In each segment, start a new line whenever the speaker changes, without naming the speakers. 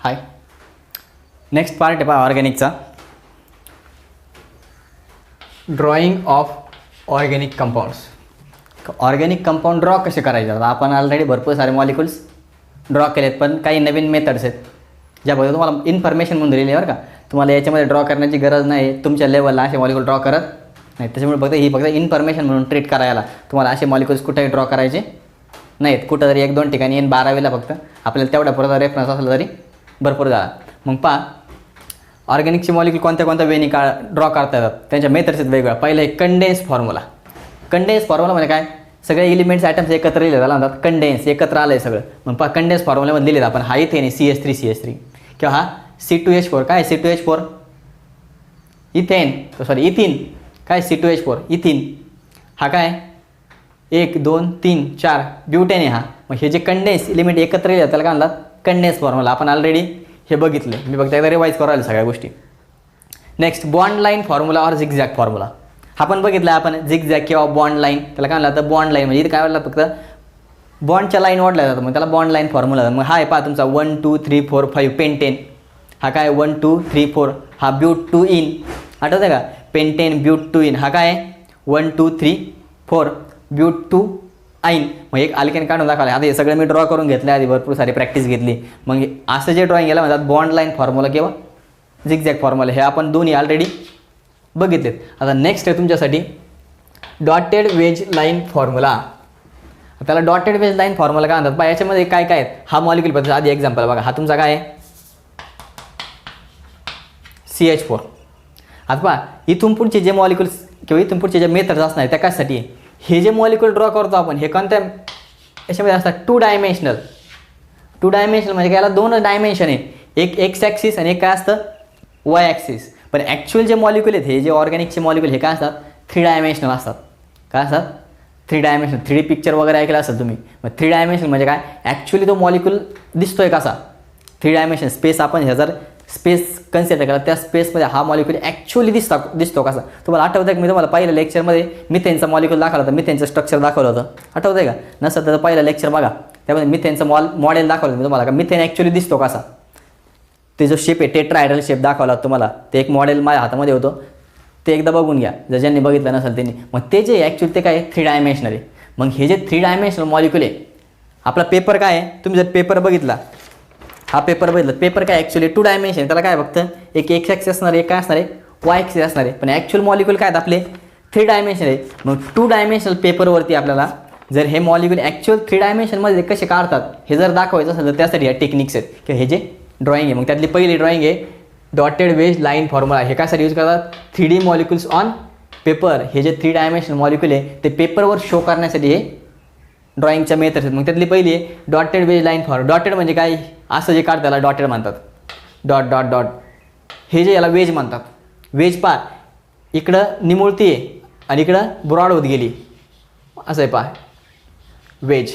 हाय. Next part आहे पहा ऑर्गॅनिकचा. Drawing of organic compounds. Organic compound draw कसे करायचे. आता आपण ऑलरेडी भरपूर सारे मॉलिक्युल्स ड्रॉ केलेत, पण काही नवीन मेथड्स आहेत ज्याबद्दल तुम्हाला इन्फॉर्मेशन म्हणून दिलेली आहे बरं का. तुम्हाला याच्यामध्ये ड्रॉ करण्याची गरज नाही, तुमच्या लेवलला असे मॉलिक्युल ड्रॉ करत नाही. त्याच्यामुळे फक्त इन्फॉर्मेशन म्हणून ट्रीट करायला. तुम्हाला असे मॉलिक्युल्स कुठेही ड्रॉ करायचे नाहीत. कुठं जरी 1-2 ठिकाणी 12वीला फक्त आपल्याला तेवढ्या पुरता रेफरन्स असला तरी भरपूर झाला. मग पहा ऑर्गॅनिकचे मॉलिक्युल कोणत्या वेनी ड्रॉ करता येतात. त्यांच्या मेथड्स आहेत वेगवेगळ्या. पहिलं एक कंडेन्स फॉर्म्युला. कंडेन्स फॉर्म्युला म्हणजे काय, सगळे एलिमेंट्स आयटम्स एकत्र लिहिले त्याला म्हणतात कंडेन्स. एकत्र आलं आहे सगळं. मग पहा कंडेन्स फॉर्म्युल्यामध्ये लिहिलेलं आपण हा इथेन CH3 किंवा हा C2H4 काय C2H4 इथिन काय C2H4 इथिन. हा काय 1 2 3 4 ब्युटेन आहे हा. मग हे जे कंडेन्स एलिमेंट एकत्र लिहिले त्याला काय म्हणतात कंडेन्स फॉर्म्युला. आपण ऑलरेडी हे बघितले, मी फक्त एकदा रिवाईज करायला सगळ्या गोष्टी. नेक्स्ट बॉन्ड लाईन फॉर्म्युला और झिगझॅग फॉर्म्युला. हा पण बघितला आपण झिगझॅग किंवा बॉन्ड लाईन. त्याला काय म्हणलं तर बॉन्ड लाईन म्हणजे इथे काय म्हणलं फक्त बॉन्डच्या लाईन ओढल्या जातात, मग त्याला बॉन्ड लाईन फॉर्म्युला. मग हा आहे पहा तुमचा 1 2 3 4 5 पेंटेन. हा काय 1 2 3 4 हा ब्यूट 2 इन. आठवतं का पेंटेन ब्यूट 2 इन. हा काय 1 2 3 4 ब्यूट 2 आईन. मग एक अल्केन काढून दाखवलं. आता हे सगळं मी ड्रॉ करून घेतलं, आधी भरपूर सारी प्रॅक्टिस घेतली. मग असं जे ड्रॉइंग याला म्हणतात बॉन्ड लाईन फॉर्म्युला किंवा झिगझॅग फॉर्म्युला. हे आपण दोन्ही ऑलरेडी बघितलेत. आता नेक्स्ट आहे तुमच्यासाठी डॉटेड वेज लाईन फॉर्म्युला. त्याला डॉटेड वेज लाईन फॉर्म्युला काय म्हणतात. याच्यामध्ये काय काय आहेत. हा मॉलिक्युल बघा, आधी एक्झाम्पल बघा. हा तुमचा काय आहे CH4. आता पहा इथून पुढचे जे मॉलिक्युल्स किंवा इथून पुढचे जे मेथड्स असणार त्या कशासाठी आहे. हे जे मॉलिक्युल ड्रॉ करतो आपण हे कोणत्या याच्यामध्ये असतात 2 डायमेन्शनल. 2 डायमेन्शनल म्हणजे याला 2 डायमेन्शन आहे. एक एक्स ॲक्सिस आणि एक काय असतं वाय ॲक्सिस. पण ॲक्च्युअल जे मॉलिक्युल आहेत हे जे ऑर्गॅनिकचे मॉलिक्युल हे काय असतात 3 डायमेन्शनल असतात. काय असतात 3 डायमेन्शनल. 3D पिक्चर वगैरे ऐकलं असेल तुम्ही. मग 3 डायमेन्शनल म्हणजे काय ॲक्च्युअली तो मॉलिक्युल दिसतोय कसा. 3 डायमेन्शन स्पेस आपण हे जर स्पेस कन्सिडर केला त्या स्पेसमध्ये हा मॉलिक्युल ॲक्च्युअली दिसतो कसा. तुम्हाला आठवतं आहे की मी तुम्हाला पहिल्या लेक्चरमध्ये मिथेनचा मॉलिक्युल दाखवला होता, मिथेनचं स्ट्रक्चर दाखवलं होतं. आठवतं आहे का. नसतं तर पहिलं लेक्चर बघा, त्यामध्ये मिथेनचं मॉडेल दाखवलं मी तुम्हाला का मिथेन ॲक्च्युली दिसतो कसा. ते जो शेप आहे टेट्राहायड्रल शेप दाखवला तुम्हाला. ते एक मॉडेल माझ्या हातामध्ये होतं, ते एकदा बघून घ्या जर ज्यांनी बघितलं नसेल त्यांनी. मग ते जे ॲक्च्युअली ते काय 3 डायमेन्शनल आहे. मग हे जे 3 डायमेन्शनल मॉलिक्युल आहे आपला पेपर काय आहे. तुम्ही जर पेपर बघितला, हा पेपर बघितला, पेपर काय ॲक्च्युअली 2 डायमेन्शन. त्याला काय फक्त एक एक्स ॲक्सिस असणार आहे, एक काय असणार आहे वाय ॲक्सिस असणार आहे. पण ॲक्च्युअल मॉलिक्युल काय आहेत आपले 3 डायमेन्शन आहे. मग 2 डायमेन्शनल पेपरवरती आपल्याला जर हे मॉलिक्युल ॲक्च्युअल 3 डायमेन्शनमध्ये कसे काढतात हे जर दाखवायचं असेल तर त्यासाठी या टेक्निक्स आहेत किंवा हे जे ड्रॉइंग आहे. मग त्यातली पहिली ड्रॉइंग आहे डॉटेड वेज लाईन फॉर्म्युला. हे कशासाठी यूज करतात 3D मॉलिक्युल्स ऑन पेपर. हे जे 3 डायमेन्शनल मॉलिक्युल आहे ते पेपरवर शो करण्यासाठी हे ड्रॉइंगच्या मेथड्स आहेत. मग त्यातली पहिली आहे dotted wedge line form. Dotted म्हणजे काय असं जे काढतं त्याला डॉटेड म्हणतात. Dot dot dot. हे जे याला वेज म्हणतात. वेज पहा इकडं निमुळती आहे आणि इकडं ब्रॉड होत गेली असं आहे पहा. वेज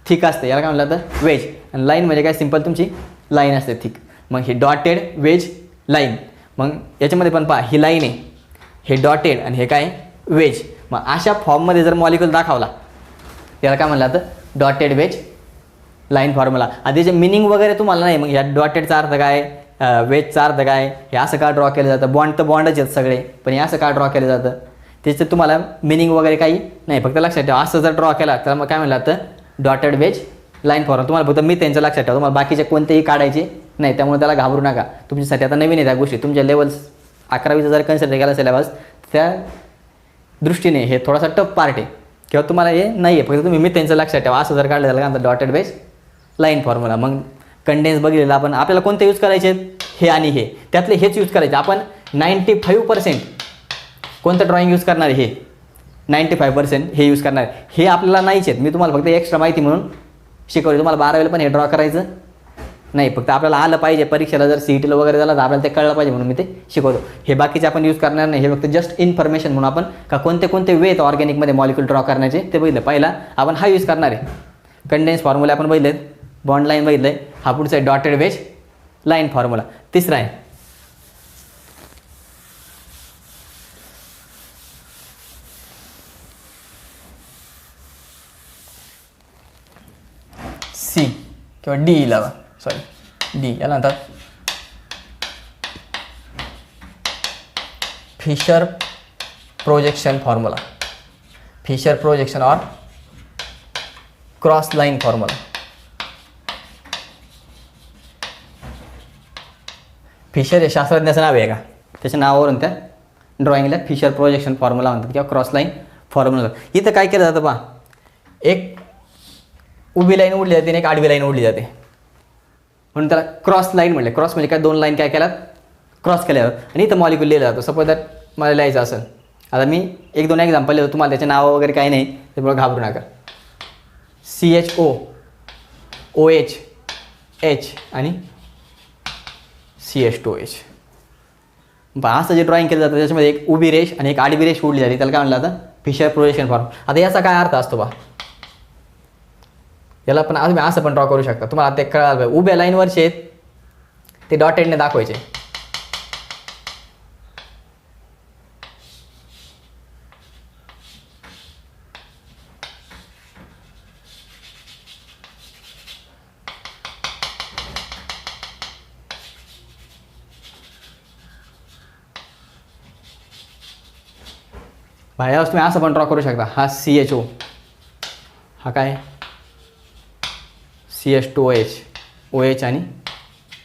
थिक असते याला काय म्हणलं तर वेज. आणि लाईन म्हणजे काय सिंपल तुमची लाईन असते थिक. मग हे डॉटेड वेज लाईन. मग याच्यामध्ये पण पहा ही लाईन आहे, हे डॉटेड आणि हे काय वेज. मग अशा फॉर्ममध्ये जर मॉलिक्युल दाखवला याला काय म्हणलं तर डॉटेड वेज लाईन फॉर्म्युला. आधी जे मिनिंग वगैरे तुम्हाला नाही. मग ह्या डॉटेडचा अर्थ काय, वेजचा अर्थ काय, हे असं का ड्रॉ केलं जातं. बॉन्ड तर बॉन्डच आहेत सगळे, पण हे असं का ड्रॉ केलं जातं त्याचं तुम्हाला मिनिंग वगैरे काही नाही. फक्त लक्षात ठेवा असं जर ड्रॉ केला तर मग काय म्हणलं तर डॉटेड वेज लाईन फॉर्म्युला. तुम्हाला फक्त मी त्यांचं लक्षात ठेवा, तुम्हाला बाकीचे कोणतेही काढायचे नाही. त्यामुळे त्याला घाबरू नका. तुमच्यासाठी आता नवीन आहे त्या गोष्टी. तुमच्या लेवल्स 11वीचा जर कन्सिडर केला सिलेबस त्या दृष्टीने हे थोडासा टफ पार्ट आहे किंवा तुम्हाला हे नाही आहे. फक्त तुम्ही मी त्यांचं लक्षात ठेवा. असं जर काढलं त्याला काय डॉटेड वेज लाईन फॉर्म्युला. मग कंडेन्स बघितलेलं आपण. आपल्याला कोणते यूज करायचे हे आणि हे त्यातले हेच यूज करायचे. आपण 95% कोणतं ड्रॉइंग यूज करणार आहे हे 95% हे यूज करणार आहे. हे आपल्याला नाहीच आहेत. मी तुम्हाला फक्त एक्स्ट्रा माहिती म्हणून शिकवली. तुम्हाला 12वीला पण हे ड्रॉ करायचं नाही. फक्त आपल्याला आलं पाहिजे परीक्षेला जर CETला वगैरे झालं तर आपल्याला ते कळलं पाहिजे म्हणून मी ते शिकवतो. हे बाकीचे आपण यूज करणार नाही. हे फक्त जस्ट इन्फॉर्मेशन म्हणून आपण का कोणते कोणते वे आहेत ऑर्गॅनिकमध्ये मॉलिक्युल ड्रॉ करण्याचे ते बघितलं. पहिला आपण हा यूज करणार आहे कंडेन्स फॉर्म्युला आपण बघितलेत. बॉन्ड लाईन बघितलं आहे. हा पुढचा आहे डॉटेड वेज लाईन फॉर्म्युला. तिसरा आहे C किंवा D लावा सॉरी डी, याला म्हणतात Fischer projection formula, Fischer projection और क्रॉस लाईन फॉर्म्युला. फिशर हे शास्त्रज्ञाचं नाव आहे का, त्याच्या नावावरून त्या ड्रॉइंगला फिशर प्रोजेक्शन फॉर्म्युला म्हणतात किंवा क्रॉस लाईन फॉर्म्युला. इथं काय केलं जातं पहा, एक उभी लाईन ओढली जाते आणि एक आडवी लाईन ओढली जाते, म्हणून त्याला क्रॉस लाईन म्हणले. क्रॉस म्हणजे काय, दोन लाईन काय केल्यात, क्रॉस केल्या जातात आणि इथं मॉलिक्यूल लिहिला जातो. सपोज दॅट मला लिहायचं असेल, आता मी एक दोन एक्झाम्पल लिहितो, तुम्हाला त्याचे नावं वगैरे काही नाही, त्यामुळे घाबरू नका. CHO, OH, H आणि CH2OH. असं जे ड्रॉइंग केलं जातं त्याच्यामध्ये एक उभी रेष आणि एक आडवी रेष ओढली जाते, त्याला काय म्हणलं जातं, फिशर प्रोजेक्शन फॉर्म. आता याचा काय अर्थ असतो बा, याला पण तुम्ही असं पण ड्रॉ करू शकता. तुम्हाला ते कळालं, उभ्या लाईनवरचे आहेत ते डॉटेडने दाखवायचे. यावेळेस तुम्ही असं पण ड्रॉ करू शकता. हा CHO, हा काय CH2OH, OH आणि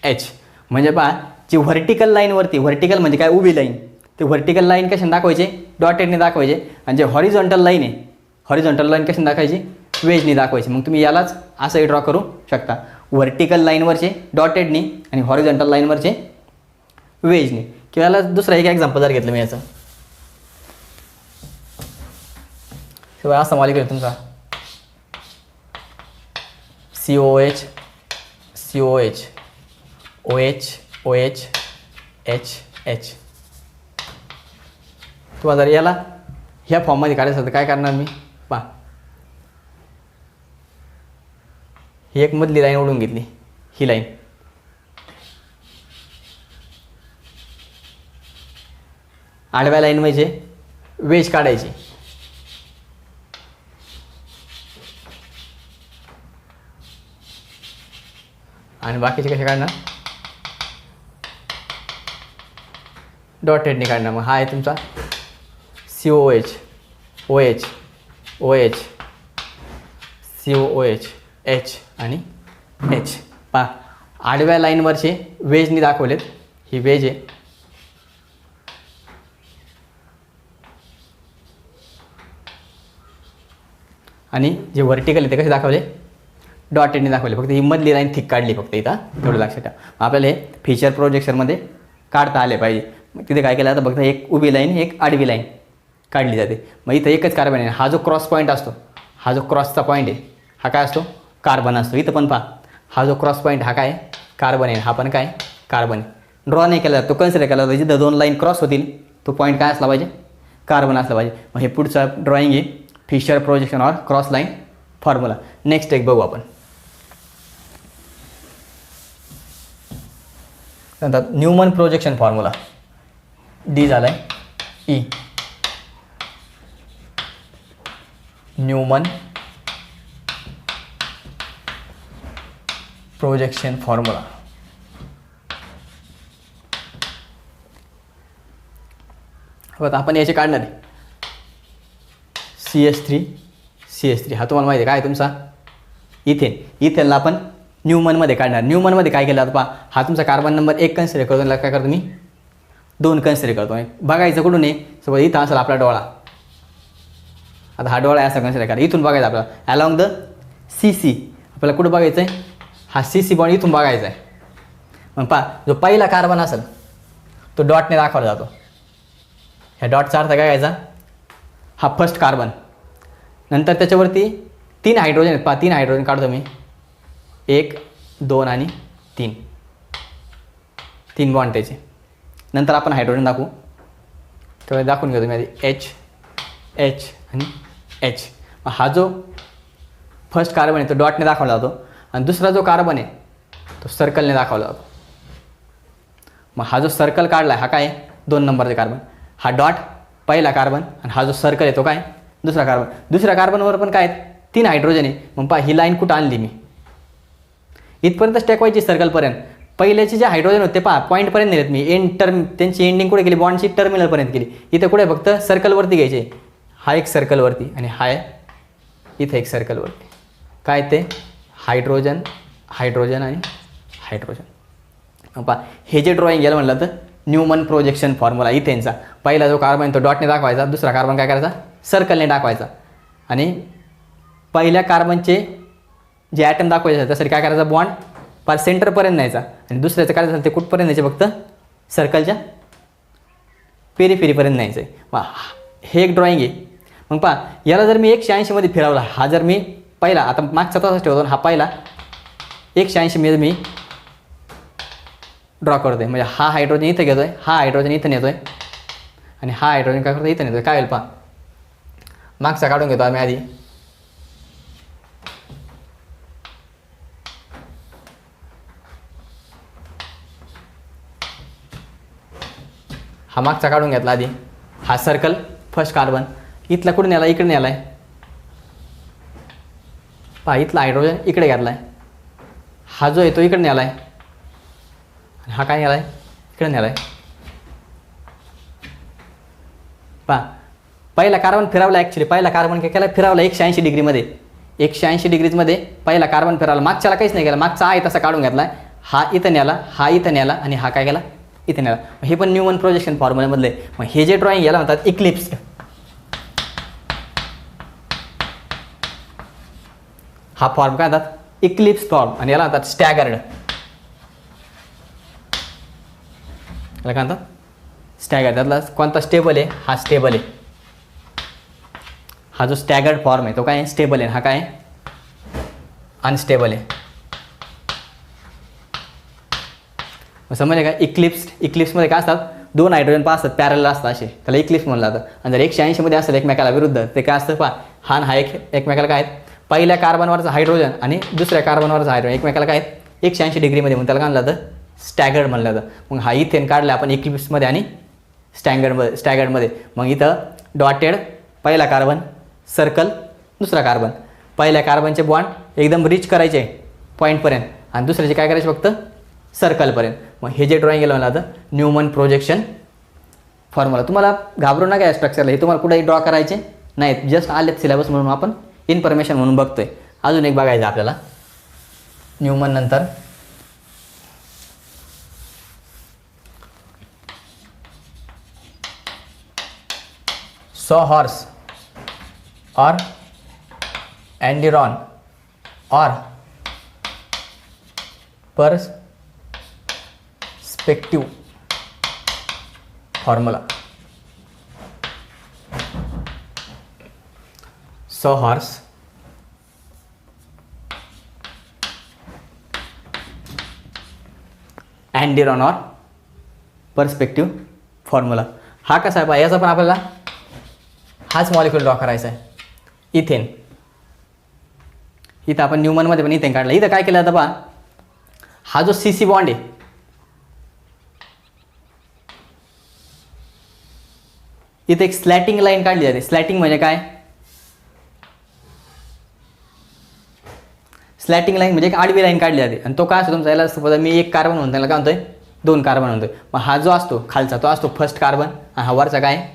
H. म्हणजे पहा, जी व्हर्टिकल लाईनवरती, व्हर्टिकल म्हणजे काय, उभी लाईन, ते व्हर्टिकल लाईन कशाने दाखवायचे, डॉटेडने दाखवायचे. आणि जे हॉरिझॉन्टल लाईन आहे, हॉरिझॉन्टल लाईन कशाने दाखवायची, वेजने दाखवायची. मग तुम्ही यालाच असंही ड्रॉ करू शकता, व्हर्टिकल लाईनवरचे डॉटेडने आणि हॉरिझॉन्टल लाईनवरचे वेजने. किंवा याला दुसरा एक एक्झाम्पल जर घेतलं मी याचं, शिवाय असा मॉलिक्यूल तुमचा COOH, COOH, OH, OH, H, H. तुम्हाला जर याला ह्या फॉर्ममध्ये काढायचं तर काय करणार मी, पहा, ही एक मधली लाईन ओढून घेतली, ही लाईन, आडव्या लाईन म्हणजे वेज काढायची, आणि बाकीचे कसे काढणार, डॉटेडने काढणार. मग हा आहे तुमचा COOH, OH, OH, COOH, H आणि H. पहा, आडव्या लाईनवरचे वेजनी दाखवलेत, ही वेज आहे, आणि जे व्हर्टिकल आहे ते कसे दाखवले, डॉटेडने दाखवले. फक्त ही मधली लाईन थिक काढली फक्त इथं, तेवढं लक्षात ठेवा. आपल्याला हे फिशर प्रोजेक्शनमध्ये काढता आले पाहिजे. मग तिथे काय केलं जातं, फक्त एक उभी लाईन एक आडवी लाईन काढली जाते. मग इथं एकच कार्बन आहे, हा जो क्रॉस पॉईंट असतो, हा जो क्रॉसचा पॉईंट आहे हा काय असतो, कार्बन असतो. इथं पण पहा, हा जो क्रॉस पॉईंट हा काय कार्बन आहे, हा पण काय कार्बन आहे. ड्रॉ नाही केला जातो, तो कन्सिडर केला जातो. जिथं दोन लाईन क्रॉस होतील तो पॉईंट काय असला पाहिजे, कार्बन असला पाहिजे. मग हे पुढचं ड्रॉइंग आहे फिशर प्रोजेक्शन और क्रॉस लाईन फॉर्म्युला. नेक्स्ट एक बघू आपण. नंतर न्यूमन प्रोजेक्शन फॉर्म्युला, डी झाला आहे ई, न्यूमन प्रोजेक्शन फॉर्म्युला. बघा आपण याचे काढणार आहे CH3 हा तुम्हाला माहिती आहे काय तुमचा इथेन. इथेनला आपण न्यूमनमध्ये काढणार. न्यूमनमध्ये काय केलं आता पहा, हा तुमचा कार्बन नंबर 1 कन्सिडर करतो, त्याला काय करतो मी 2 कन्सिडर करतो. बघायचं कुठून आहे, सपोज इथं असेल आपला डोळा, आता हा डोळा आहे असं कन्सिडर करा. इथून बघायचं आपल्याला अलॉंग द CC, आपल्याला कुठं बघायचं आहे, हा CC बॉन्ड इथून बघायचा आहे. मग पहा, जो पहिला कार्बन असेल तो डॉटने दाखवला जातो. ह्या डॉटचा अर्थ काय घ्यायचा, हा फर्स्ट कार्बन. नंतर त्याच्यावरती 3 हायड्रोजन आहेत, पहा 3 हायड्रोजन काढतो मी, 1 2 आणि 3 बॉन्ड त्याचे. नंतर आपण हायड्रोजन दाखवू, तेव्हा दाखवून घेतो मी आधी H आणि H. हा जो फर्स्ट कार्बन आहे तो डॉटने दाखवला जातो आणि दुसरा जो कार्बन आहे तो सर्कलने दाखवला जातो. मग हा जो सर्कल काढला आहे हा काय 2 नंबरचे कार्बन, हा डॉट पहिला कार्बन आणि हा जो सर्कल आहे तो काय दुसरा कार्बन. दुसऱ्या कार्बनवर पण काय 3 हायड्रोजन आहे. मग पहा ही लाईन कुठं आणली मी, इथपर्यंतच टेकवायची सर्कलपर्यंत. पहिल्याचे जे हायड्रोजन होते पहा पॉईंटपर्यंत नेलेत मी, एंड टर्म त्यांची एंडिंग कुठे गेली, बॉन्डची टर्मिनलपर्यंत गेली. इथं कुठे फक्त सर्कलवरती घ्यायचे, हा एक सर्कलवरती आणि हा इथं एक सर्कलवरती. काय ते हायड्रोजन हायड्रोजन आणि हायड्रोजन. पहा हे जे ड्रॉइंग याला म्हणलं तर न्यूमन प्रोजेक्शन फॉर्म्युला इथेनचा. पहिला जो कार्बन तो डॉटने दाखवायचा, दुसरा कार्बन काय करायचा सर्कलने दाखवायचा. आणि पहिल्या कार्बनचे जे ॲटम दाखवायचे त्यासाठी काय करायचा बॉन्ड पार सेंटरपर्यंत न्यायचा आणि दुसऱ्याचं काय झालं ते कुठपर्यंत न्यायचे फक्त सर्कलच्या पेरीपर्यंत न्यायचं आहे. मग हे एक ड्रॉइंग आहे. मग पहा याला जर मी 180मध्ये फिरवला, हा जर मी पहिला आता मागचा तसाच ठेवतो, हा पहिला 180मध्ये मी ड्रॉ करतो आहे. म्हणजे हा हायड्रोजन इथं घेतो आहे, हा हायड्रोजन इथं नेतो आहे आणि हा हायड्रोजन काय करतो इथं नेतो आहे. काय होईल पहा, मागचा काढून घेतो आम्ही आधी. हा मागचा काढून घेतला आधी. हा सर्कल फर्स्ट कार्बन इथला कुठे नेला, इकडे नेला आहे. पहा इथला हायड्रोजन इकडे घेतला आहे, हा जो आहे तो इकडे नेला आहे आणि हा काय नेला आहे इकडे नेला आहे. पहा पहिला कार्बन फिरवला, ॲक्च्युली पहिला कार्बन काय केला फिरवला 180 डिग्रीमध्ये. 180 डिग्रीजमध्ये पहिला कार्बन फिरवला, मागच्याला काहीच नाही केला, मागचा आहे तसा काढून घेतला. हा इथं नेला, हा इथं नेला आणि हा काय केला इथे नेला. हे पण न्यूमन प्रोजेक्शन फॉर्म्युल्यामधले. मग हे जे ड्रॉइंग याला म्हणतात इक्लिप्स. हा फॉर्म काय म्हणतात इक्लिप्स फॉर्म आणि याला म्हणतात स्टॅगर्ड. याला काय म्हणतात स्टॅगर्ड. त्यातला कोणता स्टेबल आहे, हा स्टेबल आहे. हा जो स्टॅगर्ड फॉर्म आहे तो काय स्टेबल आहे, हा काय अनस्टेबल आहे. समजले का. इक्लिप्समध्ये काय असतात दोन हायड्रोजन पा असतात पॅरल असतात असे, त्याला इक्लिप्स म्हणलं जातं. आणि जर 180मध्ये असेल एकमेकाला विरुद्ध ते काय असतं पहा, हा आणि हा एकमेकाला काय आहेत पहिल्या कार्बनवरचा हायड्रोजन आणि दुसऱ्या कार्बनवरचा हायड्रोजन एकमेकाला काय आहेत 180 डिग्रीमध्ये, म्हणून त्याला काय म्हणलं जातं स्टॅगर्ड म्हणलं जातं. मग हा इथेन काढला आपण इक्लिप्समध्ये आणि स्टॅगर्डमध्ये. मग इथं डॉटेड पहिला कार्बन, सर्कल दुसरा कार्बन. पहिल्या कार्बनचे बॉन्ड एकदम रिच करायचे पॉईंटपर्यंत आणि दुसऱ्याचे काय करायचे फक्त सर्कलपर्यंत. मग हे जे ड्रॉइंग केलं जातं न्यूमन प्रोजेक्शन फॉर्म्युला. तुम्हाला घाबरू नका या स्ट्रक्चरला, हे तुम्हाला कुठेही ड्रॉ करायचे नाहीत, जस्ट आलेत सिलेबस म्हणून आपण इन्फॉर्मेशन म्हणून बघतोय. अजून एक बघायचं आपल्याला न्यूमन नंतर सॉहॉर्स और एंडिरॉन और पर्स्पेक्टिव फॉर्मूला. सॉहॉर्स एंडिरॉन और पर्स्पेक्टिव फॉर्म्युला. हा कसा आहे पहा, याचा पण आपल्याला हाच मॉलिक्यूल ड्रॉ करायचा आहे इथेन. इथं आपण न्यूमनमध्ये पण इथेन काढला. इथं काय केलं जातं पहा, हा जो CC बॉन्ड आहे इथे एक स्लॅटिंग लाईन काढली जाते. स्लॅटिंग म्हणजे काय, स्लॅटिंग लाईन म्हणजे एक आडवी लाईन काढली जाते. आणि तो काय असतो तुमचा, याला सपोज मी एक कार्बन म्हणतो, त्याला काय म्हणतोय 2 कार्बन म्हणतोय. मग हा जो असतो खालचा तो असतो फर्स्ट कार्बन आणि हा वरचा काय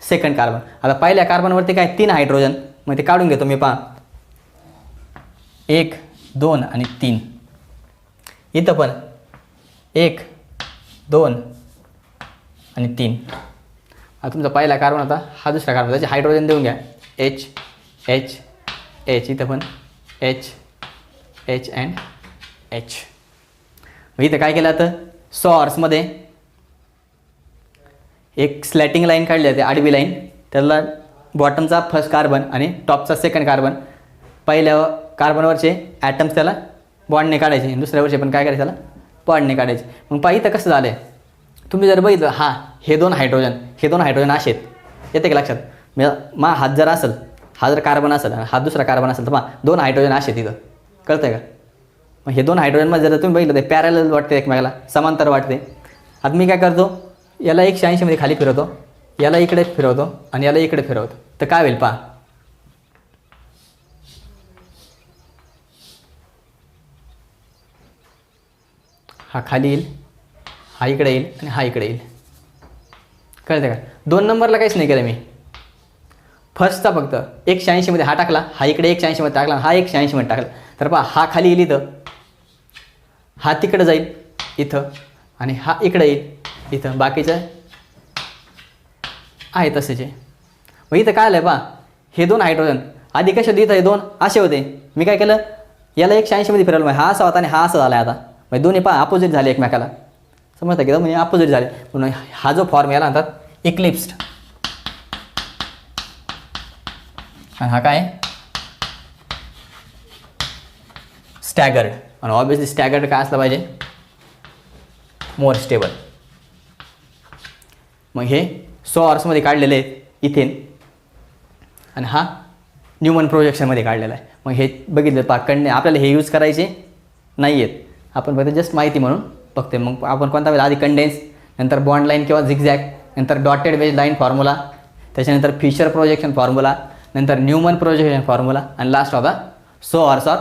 सेकंड कार्बन. आता पहिल्या कार्बनवरती काय 3 हायड्रोजन, मग ते काढून घेतो मी पहा 1 2 आणि 3. इथं पण 1 2 आणि 3. आता तुमचा पहिला कार्बन होता, हा दुसरा कार्बन, त्याचे हायड्रोजन देऊन घ्या H H H. इथं पण H H अँड H. मग इथं काय केलं जातं सॉर्समध्ये एक स्लॅटिंग लाईन काढली जाते आडवी लाईन. त्याला बॉटमचा फर्स्ट कार्बन आणि टॉपचा सेकंड कार्बन, पहिल्या कार्बनवरचे ॲटम्स त्याला बॉन्डने काढायचे, दुसऱ्यावरचे पण काय करायचे त्याला बॉन्डने काढायचे. मग पहा इथं कसं झालं आहे, तुम्ही जर बघितलं हे दोन हायड्रोजन असे आहेत, येते का लक्षात. हात जर असेल, हा जर कार्बन असेल हा दुसरा कार्बन असेल, तर पहा 2 हायड्रोजन असे तिथं, कळतं आहे का. मग हे 2 हायड्रोजनमध्ये जर तुम्ही बघितलं ते पॅरलल वाटते एकमेकाला, समांतर वाटते. आता मी काय करतो, याला 180मध्ये खाली फिरवतो, याला इकडे फिरवतो आणि याला इकडे फिरवतो, तर काय होईल पहा. हा खाली येईल, हा इकडे येईल आणि हा इकडे येईल. कळतं का? 2 नंबरला काहीच नाही केलं मी. फर्स्टचा फक्त 180मध्ये हा टाकला, हा इकडे 180मध्ये टाकला, हा 180मध्ये टाकला. तर पहा हा खाली येईल इथं, हा तिकडं जाईल इथं आणि हा इकडं येईल इथं. बाकीचं आहे तसेच आहे. मग इथं काय आलं आहे पहा, हे 2 हायड्रोजन आधी कसे होते, इथं हे 2 असे होते. मी काय केलं, याला 180मध्ये फिरवलं, मग हा असा होता आणि हा असा झाला आहे आता. म्हणजे दोन्ही पहा अपोजिट झाले एकमेकाला. समजतं की म्हणजे अपोजिट झाले. म्हणून हा जो फॉर्म याला म्हणतात इक्लिप्स्ड. आणि हा काय स्टॅगर्ड. आणि ऑब्विसली स्टॅगर्ड काय असलं पाहिजे, मोर स्टेबल. मग हे 100 आवर्समध्ये काढलेले आहेत इथेन आणि हा न्यूमन प्रोजेक्शनमध्ये काढलेला आहे. मग हे बघितलं पाकडणे आपल्याला हे यूज करायचे नाही आहेत, आपण फक्त जस्ट माहिती म्हणून बघते. मग आपण कोणता वेळेला आधी कंडेन्स, नंतर बॉन्ड लाईन किंवा झिगझॅग, नंतर डॉटेड वेज लाईन फॉर्म्युला, त्याच्यानंतर फिशर प्रोजेक्शन फॉर्म्युला, नंतर न्यूमन प्रोजेक्शन फॉर्म्युला आणि लास्ट होता 100 आवर्स ऑर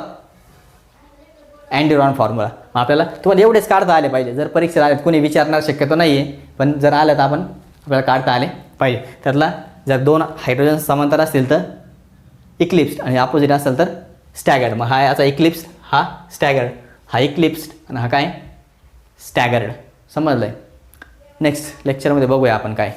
अँड्युरॉन फॉर्म्युला. मग आपल्याला तुम्हाला एवढेच काढता आले पाहिजे. जर परीक्षेला आले कोणी विचारणार शक्यतो नाही आहे, पण जर आलं तर आपल्याला काढता आले पाहिजे. त्यातला जर 2 हायड्रोजन समांतर असतील तर इक्लिप्स्ड आणि अपोजिट असेल तर स्टॅगर्ड. मग हा याचा इक्लिप्स्ड, हा स्टॅगर्ड, हा इक्लिप्स्ड आणि हा काय स्टॅगर्ड. समजलं आहे? नेक्स्ट लेक्चरमध्ये बघूया आपण काय.